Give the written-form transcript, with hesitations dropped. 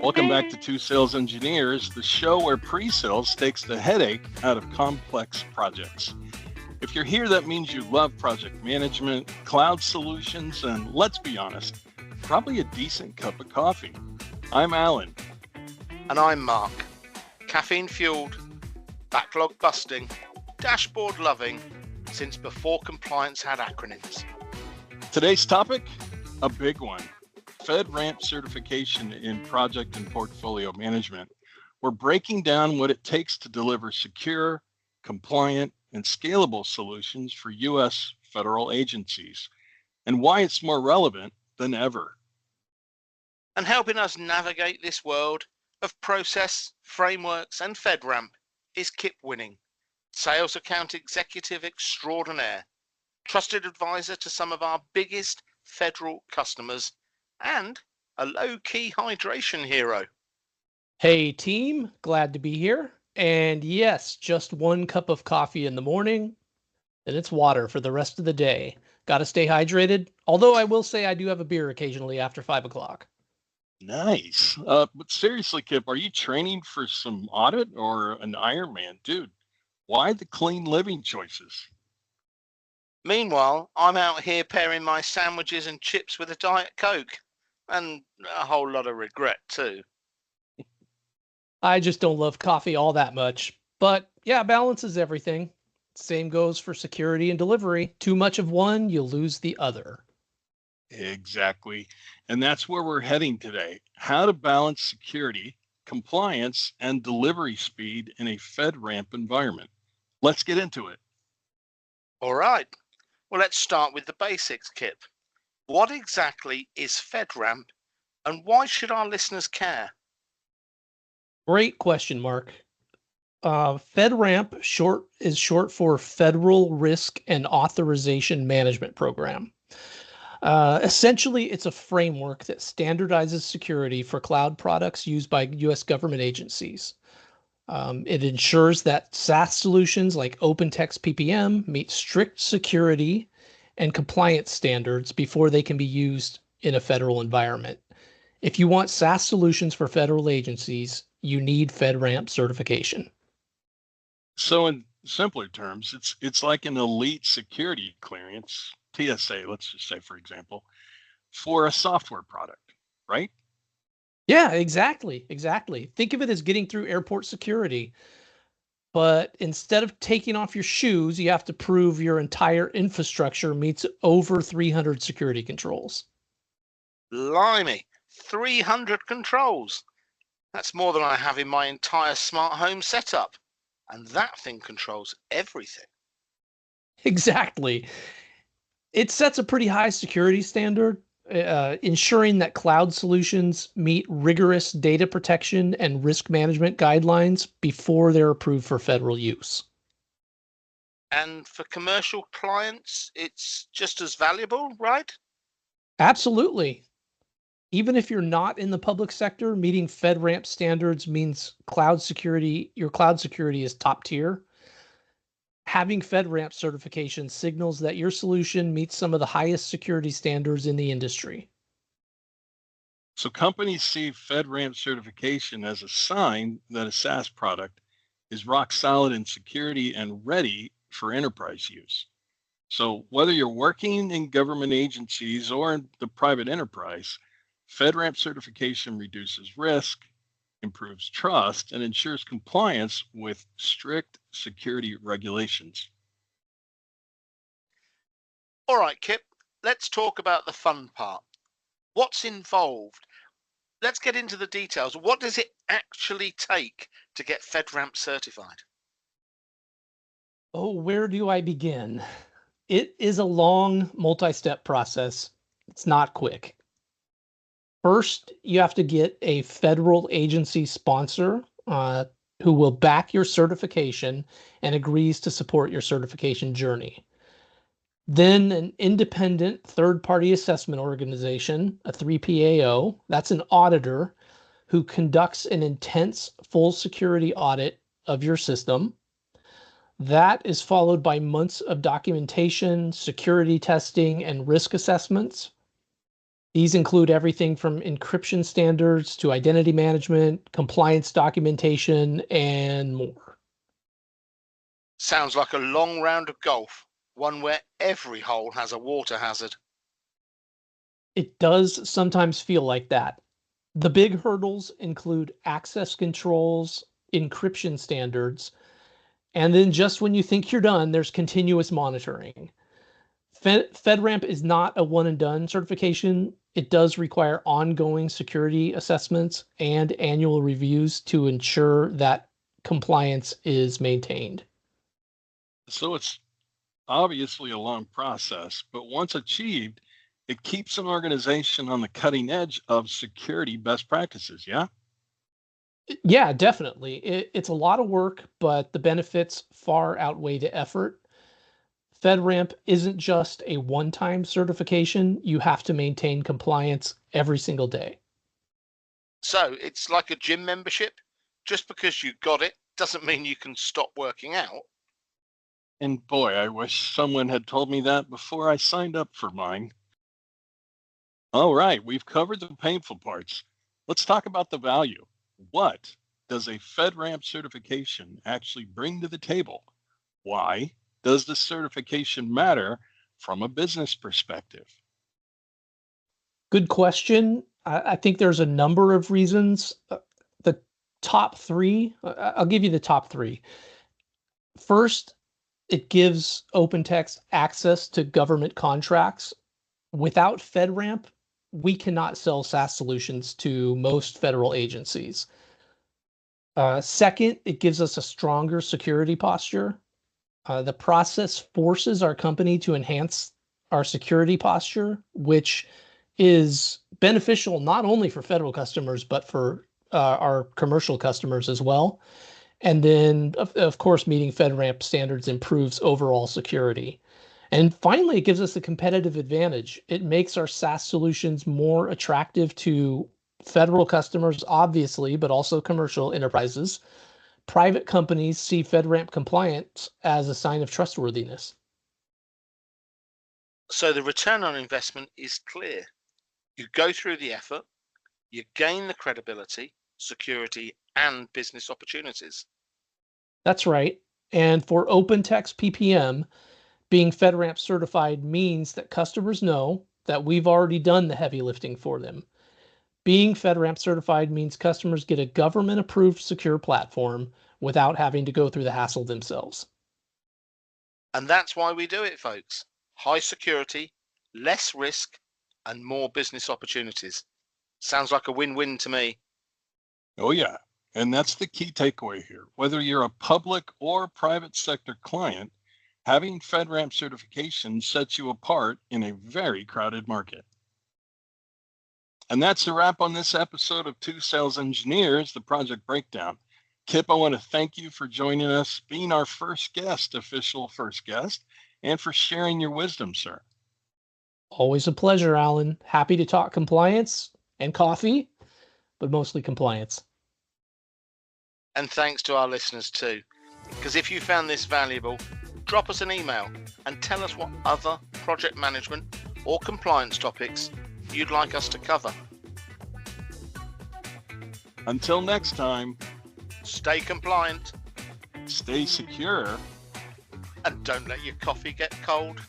Welcome back to Two Sales Engineers, the show where pre-sales takes the headache out of complex projects. If you're here, that means you love project management, cloud solutions, and let's be honest, probably a decent cup of coffee. I'm Alan. And I'm Mark. Caffeine-fueled, backlog-busting, dashboard-loving, since before compliance had acronyms. Today's topic, a big one. FedRAMP certification in project and portfolio management. We're breaking down what it takes to deliver secure, compliant, and scalable solutions for U.S. federal agencies, and why it's more relevant than ever. And helping us navigate this world of process, frameworks, and FedRAMP is Kip Winning, Sales Account Executive Extraordinaire, trusted advisor to some of our biggest federal customers, and a low-key hydration hero. Hey team, glad to be here. And yes, just one cup of coffee in the morning, and it's water for the rest of the day. Got to stay hydrated. Although I will say I do have a beer occasionally after 5 o'clock. Nice. But seriously, Kip, are you training for some audit or an Ironman? Dude, why the clean living choices? Meanwhile, I'm out here pairing my sandwiches and chips with a Diet Coke. And a whole lot of regret, too. I just don't love coffee all that much. But yeah, balance is everything. Same goes for security and delivery. Too much of one, you'll lose the other. Exactly. And that's where we're heading today. How to balance security, compliance, and delivery speed in a FedRAMP environment. Let's get into it. All right. Well, let's start with the basics, Kip. What exactly is FedRAMP, and why should our listeners care? Great question, Mark. FedRAMP is short for Federal Risk and Authorization Management Program. Essentially, it's a framework that standardizes security for cloud products used by U.S. government agencies. It ensures that SaaS solutions like OpenText PPM meet strict security and compliance standards before they can be used in a federal environment. If you want SaaS solutions for federal agencies, you need FedRAMP certification. So in simpler terms, it's like an elite security clearance, TSA, let's just say, for example, for a software product, right? Yeah, exactly. Think of it as getting through airport security. But instead of taking off your shoes, you have to prove your entire infrastructure meets over 300 security controls. Blimey, 300 controls. That's more than I have in my entire smart home setup. And that thing controls everything. Exactly. It sets a pretty high security standard, ensuring that cloud solutions meet rigorous data protection and risk management guidelines before they're approved for federal use. And for commercial clients, it's just as valuable, right? Absolutely. Even if you're not in the public sector, meeting FedRAMP standards means your cloud security is top tier. Having FedRAMP certification signals that your solution meets some of the highest security standards in the industry. So companies see FedRAMP certification as a sign that a SaaS product is rock solid in security and ready for enterprise use. So whether you're working in government agencies or in the private enterprise, FedRAMP certification reduces risk, improves trust, and ensures compliance with strict security regulations. All right, Kip, let's talk about the fun part. What's involved? Let's get into the details. What does it actually take to get FedRAMP certified? Oh, where do I begin? It is a long, multi-step process. It's not quick. First, you have to get a federal agency sponsor who will back your certification and agrees to support your certification journey. Then an independent third-party assessment organization, a 3PAO, that's an auditor who conducts an intense full security audit of your system. That is followed by months of documentation, security testing, and risk assessments. These include everything from encryption standards to identity management, compliance documentation, and more. Sounds like a long round of golf, one where every hole has a water hazard. It does sometimes feel like that. The big hurdles include access controls, encryption standards, and then just when you think you're done, there's continuous monitoring. FedRAMP is not a one and done certification. It does require ongoing security assessments and annual reviews to ensure that compliance is maintained. So it's obviously a long process, but once achieved, it keeps an organization on the cutting edge of security best practices. Yeah. Yeah, definitely. It's a lot of work, but the benefits far outweigh the effort. FedRAMP isn't just a one-time certification. You have to maintain compliance every single day. So it's like a gym membership. Just because you got it doesn't mean you can stop working out. And boy, I wish someone had told me that before I signed up for mine. All right, we've covered the painful parts. Let's talk about the value. What does a FedRAMP certification actually bring to the table? Why does the certification matter from a business perspective? Good question. I think there's a number of reasons. The top three, I'll give you the top three. First, it gives OpenText access to government contracts. Without FedRAMP, we cannot sell SaaS solutions to most federal agencies. Second, it gives us a stronger security posture. The process forces our company to enhance our security posture, which is beneficial not only for federal customers, but for our commercial customers as well. And then, of course, meeting FedRAMP standards improves overall security. And finally, it gives us a competitive advantage. It makes our SaaS solutions more attractive to federal customers, obviously, but also commercial enterprises. Private companies see FedRAMP compliance as a sign of trustworthiness. So the return on investment is clear. You go through the effort, you gain the credibility, security, and business opportunities. That's right. And for OpenText PPM, being FedRAMP certified means that customers know that we've already done the heavy lifting for them. Being FedRAMP certified means customers get a government-approved secure platform without having to go through the hassle themselves. And that's why we do it, folks. High security, less risk, and more business opportunities. Sounds like a win-win to me. Oh, yeah. And that's the key takeaway here. Whether you're a public or private sector client, having FedRAMP certification sets you apart in a very crowded market. And that's a wrap on this episode of Two Sales Engineers, the Project Breakdown. Kip, I want to thank you for joining us, being our official first guest, and for sharing your wisdom, sir. Always a pleasure, Alan. Happy to talk compliance and coffee, but mostly compliance. And thanks to our listeners too. Because if you found this valuable, drop us an email and tell us what other project management or compliance topics you'd like us to cover. Until next time, stay compliant, stay secure, and don't let your coffee get cold.